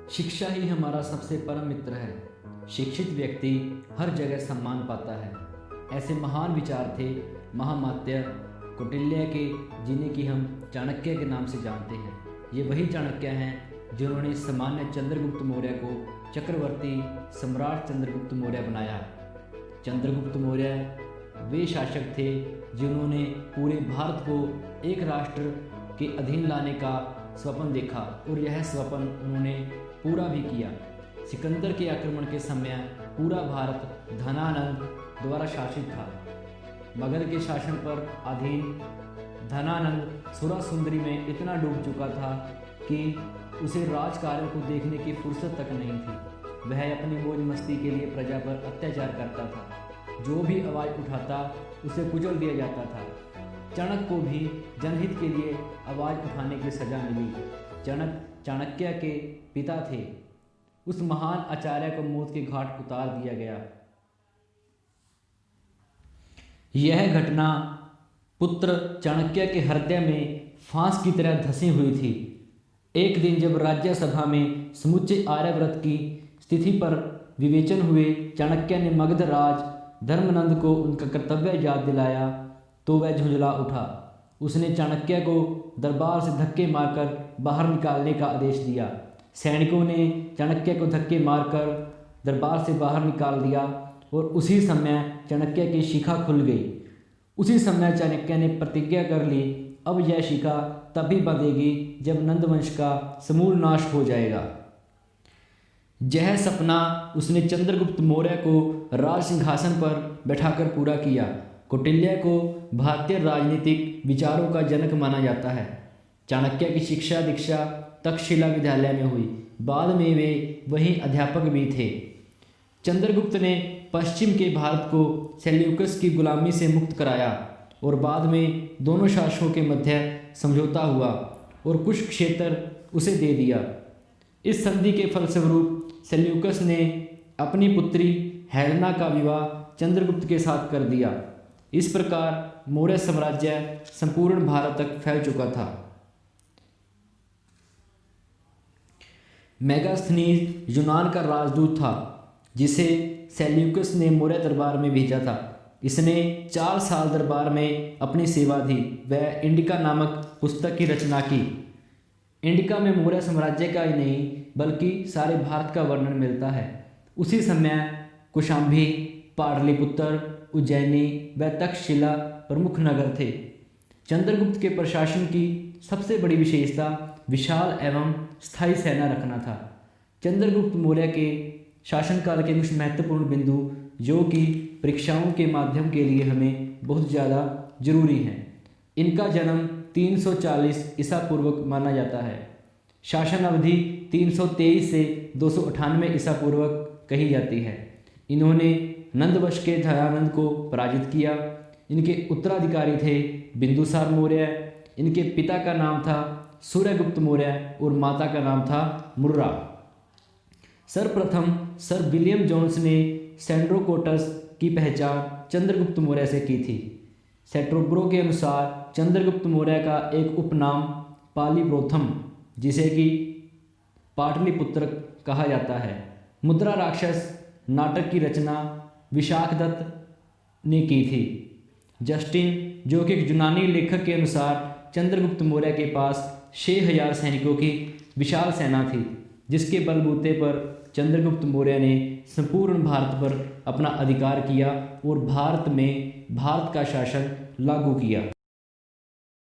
शिक्षा ही हमारा सबसे परम मित्र है। शिक्षित व्यक्ति हर जगह सम्मान पाता है। ऐसे महान विचार थे महामात्य कौटिल्य के, जिन्हें कि हम चाणक्य के नाम से जानते हैं। ये वही चाणक्य हैं जिन्होंने सामान्य चंद्रगुप्त मौर्य को चक्रवर्ती सम्राट चंद्रगुप्त मौर्य बनाया। चंद्रगुप्त मौर्य वे शासक थे जिन्होंने पूरे भारत को एक राष्ट्र के अधीन लाने का स्वप्न देखा और यह स्वप्न उन्होंने पूरा भी किया। सिकंदर के आक्रमण के समय पूरा भारत धनानंद द्वारा शासित था। मगध के शासन पर अधीन धनानंद सुरा सुंदरी में इतना डूब चुका था कि उसे राजकार्यों को देखने की फुर्सत तक नहीं थी। वह अपनी मौज मस्ती के लिए प्रजा पर अत्याचार करता था। जो भी आवाज़ उठाता उसे कुचल दिया जाता था। चाणक्य को भी जनहित के लिए आवाज़ उठाने की सजा मिली। चाणक्य के पिता थे। उस महान आचार्य को मौत के घाट उतार दिया गया। यह घटना पुत्र चाणक्य के हृदय में फांस की तरह धंसी हुई थी। एक दिन जब राज्यसभा में समुच्चय आर्यव्रत की स्थिति पर विवेचन हुए, चाणक्य ने मगध राज धर्मनंद को उनका कर्तव्य याद दिलाया तो वह झुंझला उठा। उसने चाणक्य को दरबार से धक्के मारकर बाहर निकालने का आदेश दिया। सैनिकों ने चाणक्य को धक्के मारकर दरबार से बाहर निकाल दिया और उसी समय चाणक्य की शिखा खुल गई। उसी समय चाणक्य ने प्रतिज्ञा कर ली, अब यह शिखा तभी बंधेगी जब नंदवंश का समूल नाश हो जाएगा। यह सपना उसने चंद्रगुप्त मौर्य को राज सिंहासन पर बैठाकर पूरा किया। कौटिल्य को भारतीय राजनीतिक विचारों का जनक माना जाता है। चाणक्य की शिक्षा दीक्षा तक्षशिला विद्यालय में हुई। बाद में वे वहीं अध्यापक भी थे। चंद्रगुप्त ने पश्चिम के भारत को सेल्यूकस की गुलामी से मुक्त कराया और बाद में दोनों शासकों के मध्य समझौता हुआ और कुछ क्षेत्र उसे दे दिया। इस संधि के फलस्वरूप सेल्यूकस ने अपनी पुत्री हेलेना का विवाह चंद्रगुप्त के साथ कर दिया। इस प्रकार मौर्य साम्राज्य संपूर्ण भारत तक फैल चुका था। मेगास्थनीज यूनान का राजदूत था जिसे सेल्यूकस ने मौर्य दरबार में भेजा था। इसने 4 साल दरबार में अपनी सेवा दी। वह इंडिका नामक पुस्तक की रचना की। इंडिका में मौर्य साम्राज्य का ही नहीं बल्कि सारे भारत का वर्णन मिलता है। उसी समय कौशाम्बी, पाटलिपुत्र, उज्जैनी व तक्षशिला प्रमुख नगर थे। चंद्रगुप्त के प्रशासन की सबसे बड़ी विशेषता विशाल एवं स्थायी सेना रखना था। चंद्रगुप्त मौर्य के शासनकाल के कुछ महत्वपूर्ण बिंदु जो कि परीक्षाओं के माध्यम के लिए हमें बहुत ज़्यादा जरूरी हैं। इनका जन्म 340 ईसा पूर्वक माना जाता है। शासन अवधि 323 से 298 ईसा पूर्वक कही जाती है। इन्होंने नंदवंश के धनानंद को पराजित किया। इनके उत्तराधिकारी थे बिंदुसार मौर्य। इनके पिता का नाम था सूर्यगुप्त मौर्य और माता का नाम था मुर्रा। सर्वप्रथम सर विलियम जोन्स ने सेंड्रोकोटस की पहचान चंद्रगुप्त मौर्य से की थी। सेट्रोब्रो के अनुसार चंद्रगुप्त मौर्य का एक उपनाम पालीप्रोथम, जिसे कि पाटलिपुत्र कहा जाता है। मुद्रा राक्षस नाटक की रचना विशाखदत्त ने की थी। जस्टिन, जो कि एक यूनानी लेखक के अनुसार चंद्रगुप्त मौर्य के पास 6000 सैनिकों की विशाल सेना थी, जिसके बलबूते पर चंद्रगुप्त मौर्य ने संपूर्ण भारत पर अपना अधिकार किया और भारत में भारत का शासन लागू किया।